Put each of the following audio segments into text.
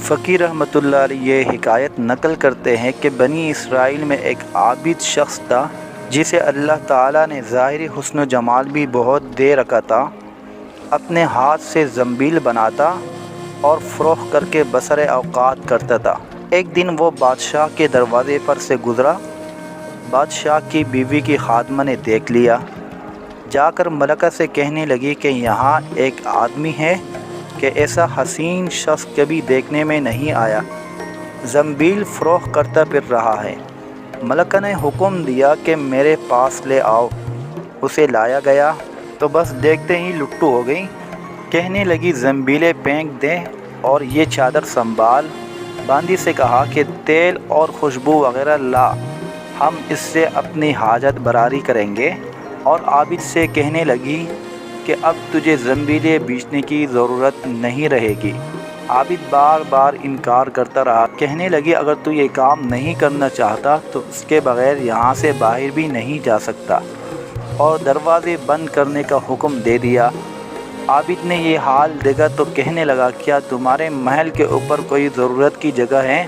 फ़कीर रहमतुल्लाह अलैह ये हिकायत नकल करते हैं कि बनी इसराइल में एक आबिद शख्स था जिसे अल्लाह ताला ने ज़ाहिरी हुस्न व जमाल भी बहुत दे रखा था। अपने हाथ से ज़ंबील बनाता और फ़रोख्त करके बसर औकात करता था। एक दिन वो बादशाह के दरवाज़े पर से गुज़रा। बादशाह की बीवी की खादमा ने देख लिया। जाकर मलका से कहने लगी कि यहाँ एक आदमी है कि ऐसा हसीन शख्स कभी देखने में नहीं आया, ज़ंबील फ़रोख्त करता फिर रहा है। मलका ने हुक्म दिया कि मेरे पास ले आओ। उसे लाया गया तो बस देखते ही लुट्टू हो गई। कहने लगी ज़ंबीलें फेंक दें और ये चादर संभाल। बांदी से कहा कि तेल और खुशबू वगैरह ला, हम इससे अपनी हाजत बरारी करेंगे। और आबिद से कहने लगी कि अब तुझे ज़ंबीलें बेचने की ज़रूरत नहीं रहेगी। आबिद बार बार इनकार करता रहा। कहने लगी अगर तू ये काम नहीं करना चाहता तो उसके बग़ैर यहाँ से बाहर भी नहीं जा सकता, और दरवाज़े बंद करने का हुक्म दे दिया। आबिद ने ये हाल देखा तो कहने लगा क्या तुम्हारे महल के ऊपर कोई ज़रूरत की जगह है?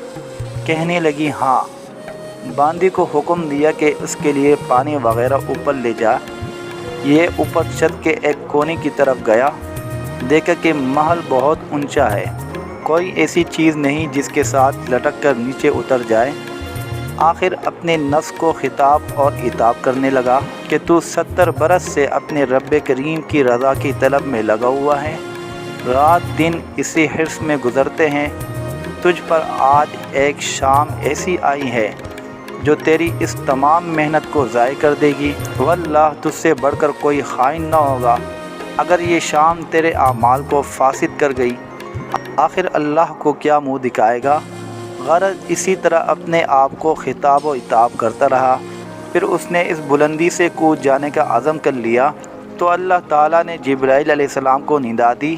कहने लगी हाँ। बांदी को हुक्म दिया कि उसके लिए पानी वगैरह ऊपर ले जा। ये ऊपर छत के एक कोने की तरफ गया। देखा कि महल बहुत ऊंचा है, कोई ऐसी चीज़ नहीं जिसके साथ लटक कर नीचे उतर जाए। आखिर अपने नफ्स को खिताब और इताब करने लगा कि तू 70 बरस से अपने रब्बे करीम की रज़ा की तलब में लगा हुआ है, रात दिन इसी हिर्स में गुज़रते हैं। तुझ पर आज एक शाम ऐसी आई है जो तेरी इस तमाम मेहनत को ज़ाय कर देगी। वल्लाह तुझसे बढ़कर कोई ख़ाइन ना होगा अगर ये शाम तेरे आमाल को फासिद कर गई। आखिर अल्लाह को क्या मुँह दिखाएगा। गरज इसी तरह अपने आप को खिताब व इताब करता रहा। फिर उसने इस बुलंदी से कूद जाने का अज़म कर लिया तो अल्लाह ताला ने जिब्राइल अलैहिस्सलाम को निदा दी।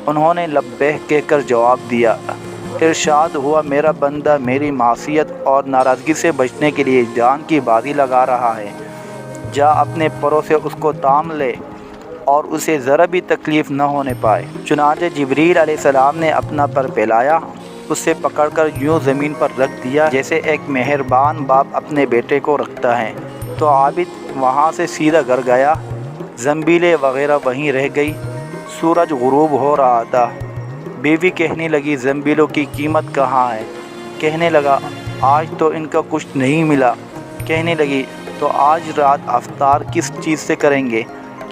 उन्होंने लब्बैक कहकर जवाब दिया। इरशाद हुआ मेरा बंदा मेरी मासियत और नाराज़गी से बचने के लिए जान की बाजी लगा रहा है। जा अपने परों से उसको ताम ले और उसे ज़रा भी तकलीफ़ न होने पाए। चुनांचे जिब्रील अलैहिस्सलाम ने अपना पर फैलाया, उसे पकड़कर यूँ ज़मीन पर रख दिया जैसे एक मेहरबान बाप अपने बेटे को रखता है। तो आबिद वहाँ से सीधा घर गया। ज़ंबीलें वग़ैरह वहीं रह गई। सूरज गुरूब हो रहा था। बीवी कहने लगी ज़ंबीलों की कीमत कहाँ है? कहने लगा आज तो इनका कुछ नहीं मिला। कहने लगी तो आज रात अफ्तार किस चीज़ से करेंगे?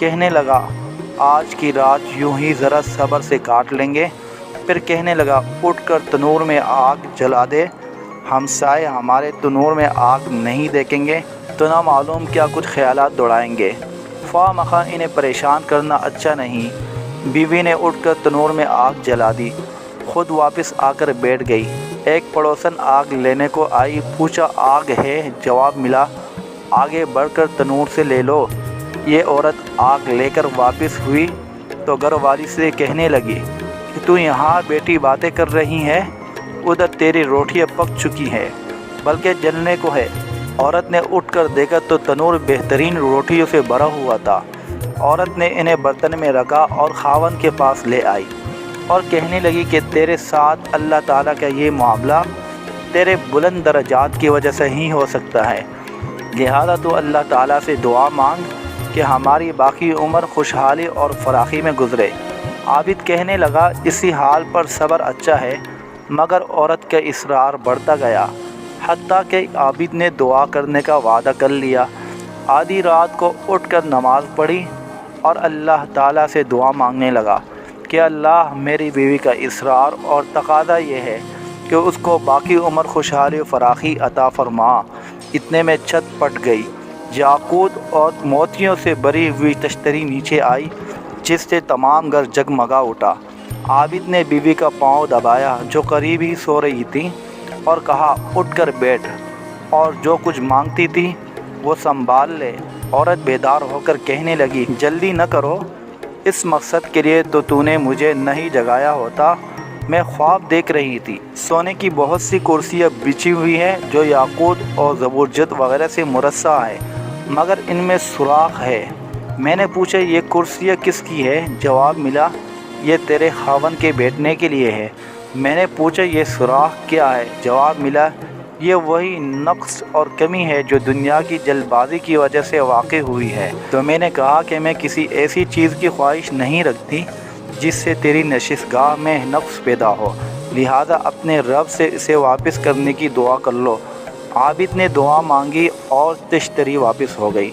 कहने लगा आज की रात यूँ ही ज़रा सब्र से काट लेंगे। फिर कहने लगा उठकर तनूर में आग जला दे, हमसाए हमारे तनूर में आग नहीं देखेंगे तो ना मालूम क्या कुछ ख्यालात दौड़ाएंगे। ख्वाह इन्हें परेशान करना अच्छा नहीं। बीवी ने उठकर तनूर में आग जला दी, खुद वापस आकर बैठ गई। एक पड़ोसन आग लेने को आई, पूछा आग है? जवाब मिला आगे बढ़कर तनूर से ले लो। ये औरत आग लेकर वापस हुई तो घरवाली से कहने लगी कि तू यहाँ बैठी बातें कर रही है, उधर तेरी रोटियाँ पक चुकी हैं बल्कि जलने को है। औरत ने उठकर देखा तो तनूर बेहतरीन रोटियों से भरा हुआ था। औरत ने इन्हें बर्तन में रखा और खावन के पास ले आई और कहने लगी कि तेरे साथ अल्लाह ताला का ये मामला तेरे बुलंद दर्जात की वजह से ही हो सकता है, लिहाजा तो अल्लाह ताला से दुआ मांग कि हमारी बाकी उम्र खुशहाली और फराखी में गुज़रे। आबिद कहने लगा इसी हाल पर सब्र अच्छा है, मगर औरत का इसरार बढ़ता गया हत्ता कि आबिद ने दुआ करने का वादा कर लिया। आधी रात को उठकर नमाज़ पढ़ी और अल्लाह ताला से दुआ मांगने लगा कि अल्लाह मेरी बीवी का इसरार और तकाज़ा ये है कि उसको बाकी उम्र खुशहाली फराखी अता फरमा। इतने में छत फट गई। याकूत और मोतियों से भरी हुई तश्तरी नीचे आई जिससे तमाम घर जगमगा उठा। आबिद ने बीवी का पाँव दबाया जो करीब ही सो रही थी और कहा उठकर बैठ और जो कुछ मांगती थी वो संभाल ले। औरत बेदार होकर कहने लगी जल्दी न करो, इस मकसद के लिए तो तूने मुझे नहीं जगाया होता। मैं ख्वाब देख रही थी। सोने की बहुत सी कुर्सियाँ बिछी हुई हैं जो याकूत और ज़बरजद वगैरह से मुरस्सा है, मगर इनमें सुराख है। मैंने पूछा ये कुर्सियाँ किसकी है? जवाब मिला ये तेरे खावन के बैठने के लिए है। میں نے پوچھا یہ سوراخ کیا ہے؟ جواب ملا یہ وہی نقص اور کمی ہے جو دنیا کی جلد بازی کی وجہ سے واقع ہوئی ہے۔ تو میں نے کہا کہ میں کسی ایسی چیز کی خواہش نہیں رکھتی جس سے تیری نشست گاہ میں نقص پیدا ہو، لہٰذا اپنے رب سے اسے واپس کرنے کی دعا کر لو۔ عابد نے دعا مانگی اور تشتری واپس ہو گئی۔